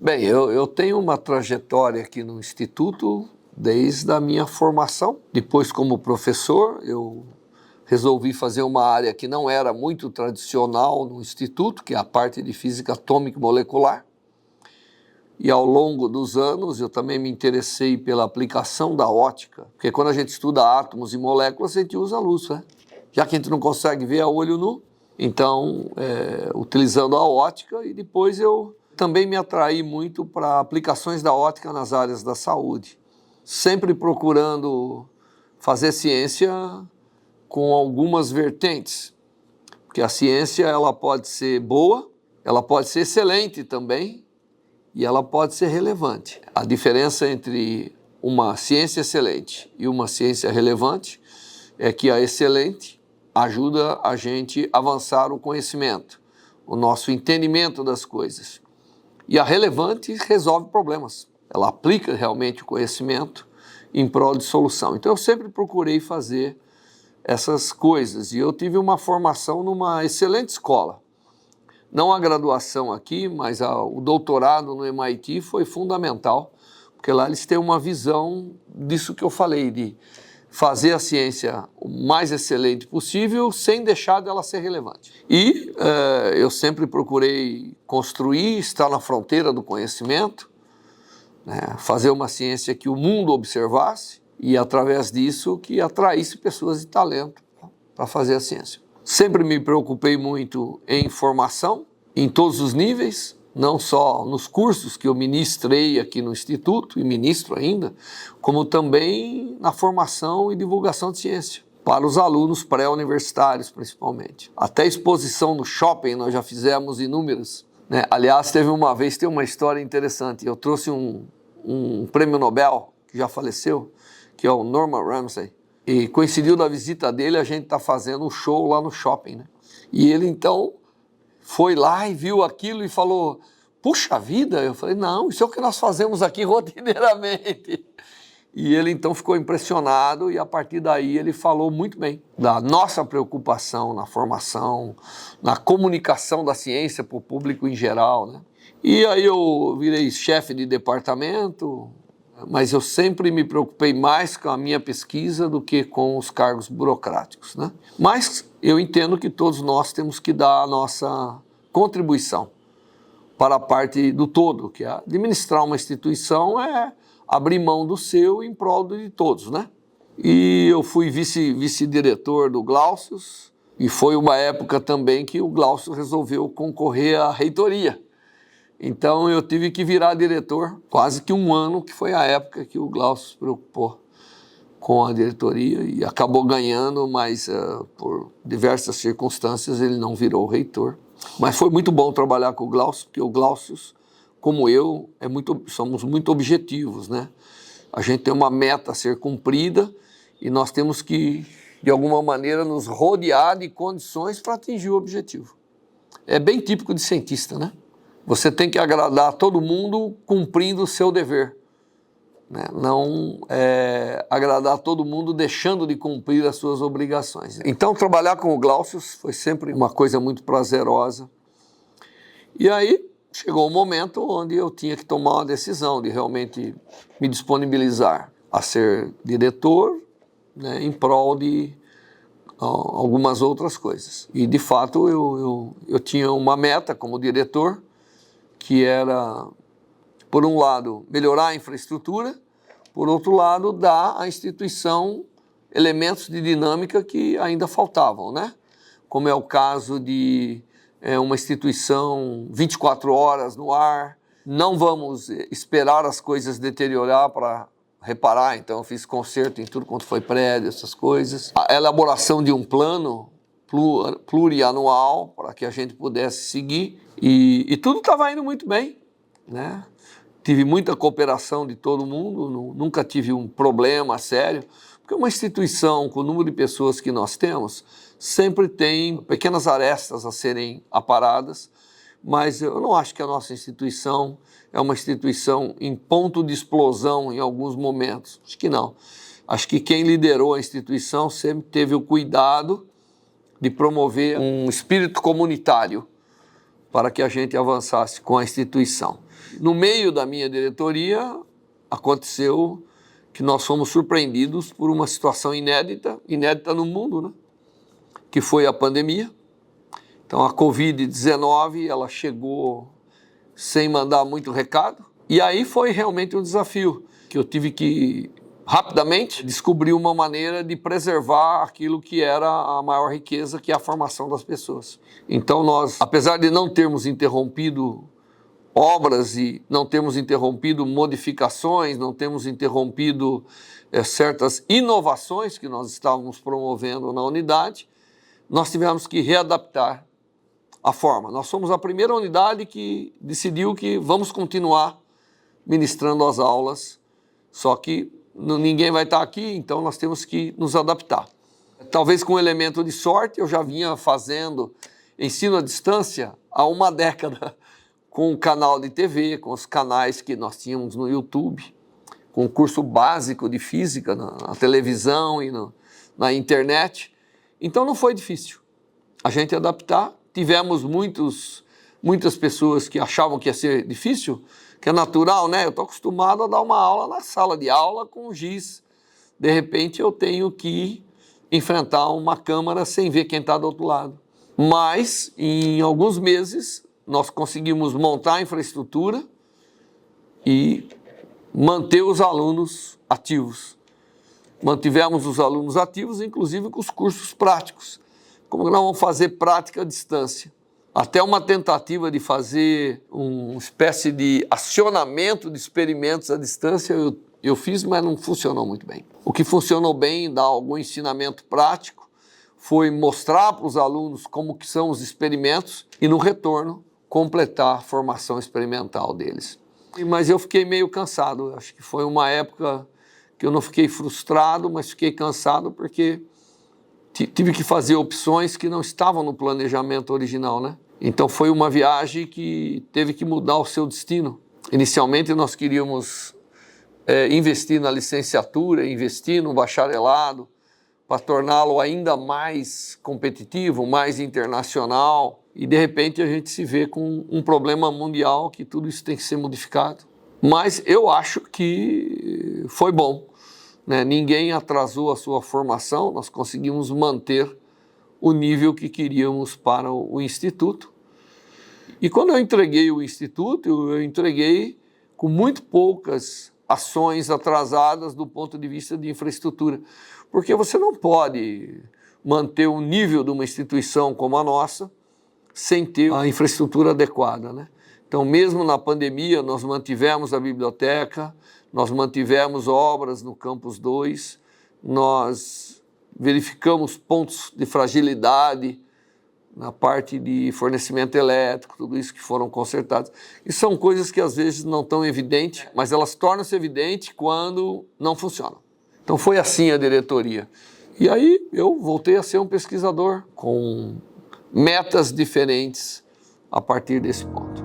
Bem, eu tenho uma trajetória aqui no Instituto desde a minha formação. Depois, como professor, eu resolvi fazer uma área que não era muito tradicional no Instituto, que é a parte de física atômica e molecular. E ao longo dos anos eu também me interessei pela aplicação da ótica, porque quando a gente estuda átomos e moléculas, a gente usa a luz, né? Já que a gente não consegue ver a olho nu, então, utilizando a ótica, e depois eu também me atraí muito para aplicações da ótica nas áreas da saúde, sempre procurando fazer ciência com algumas vertentes, porque a ciência ela pode ser boa, ela pode ser excelente também, e ela pode ser relevante. A diferença entre uma ciência excelente e uma ciência relevante é que a excelente ajuda a gente a avançar o conhecimento, o nosso entendimento das coisas. E a relevante resolve problemas. Ela aplica realmente o conhecimento em prol de solução. Então eu sempre procurei fazer essas coisas. E eu tive uma formação numa excelente escola. Não a graduação aqui, mas o doutorado no MIT foi fundamental, porque lá eles têm uma visão disso que eu falei, de fazer a ciência o mais excelente possível, sem deixar dela ser relevante. E eu sempre procurei construir, estar na fronteira do conhecimento, né, fazer uma ciência que o mundo observasse e, através disso, que atraísse pessoas de talento para fazer a ciência. Sempre me preocupei muito em formação, em todos os níveis, não só nos cursos que eu ministrei aqui no Instituto, e ministro ainda, como também na formação e divulgação de ciência, para os alunos pré-universitários, principalmente. Até exposição no shopping nós já fizemos inúmeras, né? Aliás, tem uma história interessante. Eu trouxe um prêmio Nobel, que já faleceu, que é o Norman Ramsay, e coincidiu da visita dele, a gente está fazendo um show lá no shopping, né? E ele, então, foi lá e viu aquilo e falou, puxa vida, eu falei, não, isso é o que nós fazemos aqui rotineiramente. E ele, então, ficou impressionado e, a partir daí, ele falou muito bem da nossa preocupação na formação, na comunicação da ciência para o público em geral, né? E aí eu virei chefe de departamento, mas eu sempre me preocupei mais com a minha pesquisa do que com os cargos burocráticos, né? Mas eu entendo que todos nós temos que dar a nossa contribuição para a parte do todo, que é administrar uma instituição é abrir mão do seu em prol de todos, né? E eu fui vice-diretor do Glaucius, e foi uma época também que o Glaucius resolveu concorrer à reitoria. Então eu tive que virar diretor quase que um ano, que foi a época que o Glaucius se preocupou com a diretoria e acabou ganhando, mas por diversas circunstâncias ele não virou reitor. Mas foi muito bom trabalhar com o Glaucius, porque o Glaucius, como eu, somos muito objetivos, né? A gente tem uma meta a ser cumprida e nós temos que, de alguma maneira, nos rodear de condições para atingir o objetivo. É bem típico de cientista, né? Você tem que agradar todo mundo cumprindo o seu dever, né? Não agradar todo mundo deixando de cumprir as suas obrigações. Então, trabalhar com o Glaucius foi sempre uma coisa muito prazerosa. E aí chegou um momento onde eu tinha que tomar uma decisão de realmente me disponibilizar a ser diretor, né, em prol de algumas outras coisas. E, de fato, eu tinha uma meta como diretor, que era, por um lado, melhorar a infraestrutura, por outro lado, dar à instituição elementos de dinâmica que ainda faltavam, né? Como é o caso de uma instituição 24 horas no ar, não vamos esperar as coisas deteriorar para reparar, então eu fiz conserto em tudo quanto foi prédio, essas coisas. A elaboração de um plano plurianual para que a gente pudesse seguir e tudo estava indo muito bem, né? Tive muita cooperação de todo mundo, nunca tive um problema sério, porque uma instituição com o número de pessoas que nós temos sempre tem pequenas arestas a serem aparadas, mas eu não acho que a nossa instituição é uma instituição em ponto de explosão em alguns momentos. Acho que não. Acho que quem liderou a instituição sempre teve o cuidado de promover um espírito comunitário para que a gente avançasse com a instituição. No meio da minha diretoria, aconteceu que nós fomos surpreendidos por uma situação inédita no mundo, né? Que foi a pandemia. Então, a Covid-19, ela chegou sem mandar muito recado. E aí foi realmente um desafio, que eu tive que, rapidamente, descobrir uma maneira de preservar aquilo que era a maior riqueza, que é a formação das pessoas. Então, nós, apesar de não termos interrompido obras e não temos interrompido modificações, não temos interrompido certas inovações que nós estávamos promovendo na unidade, nós tivemos que readaptar a forma. Nós somos a primeira unidade que decidiu que vamos continuar ministrando as aulas, só que ninguém vai estar aqui, então nós temos que nos adaptar. Talvez com um elemento de sorte, eu já vinha fazendo ensino à distância há uma década, com o canal de TV, com os canais que nós tínhamos no YouTube, com o curso básico de física na televisão e na internet. Então não foi difícil a gente adaptar. Tivemos muitas pessoas que achavam que ia ser difícil, que é natural, né? Eu estou acostumado a dar uma aula na sala de aula com giz. De repente eu tenho que enfrentar uma câmera sem ver quem está do outro lado. Mas em alguns meses nós conseguimos montar a infraestrutura e manter os alunos ativos. Mantivemos os alunos ativos, inclusive com os cursos práticos. Como nós vamos fazer prática à distância? Até uma tentativa de fazer uma espécie de acionamento de experimentos à distância eu fiz, mas não funcionou muito bem. O que funcionou bem, dar algum ensinamento prático, foi mostrar para os alunos como que são os experimentos e, no retorno, completar a formação experimental deles. Mas eu fiquei meio cansado. Acho que foi uma época que eu não fiquei frustrado, mas fiquei cansado porque tive que fazer opções que não estavam no planejamento original, né? Então foi uma viagem que teve que mudar o seu destino. Inicialmente nós queríamos investir na licenciatura, investir no bacharelado, para torná-lo ainda mais competitivo, mais internacional. E de repente a gente se vê com um problema mundial que tudo isso tem que ser modificado. Mas eu acho que foi bom, né? Ninguém atrasou a sua formação, nós conseguimos manter o nível que queríamos para o Instituto. E quando eu entreguei o Instituto, eu entreguei com muito poucas ações atrasadas do ponto de vista de infraestrutura. Porque você não pode manter o nível de uma instituição como a nossa sem ter a infraestrutura adequada, né? Então, mesmo na pandemia, nós mantivemos a biblioteca, nós mantivemos obras no Campus 2, nós verificamos pontos de fragilidade na parte de fornecimento elétrico, tudo isso que foram consertados. E são coisas que às vezes não estão evidentes, mas elas tornam-se evidentes quando não funcionam. Então foi assim a diretoria. E aí eu voltei a ser um pesquisador com metas diferentes a partir desse ponto.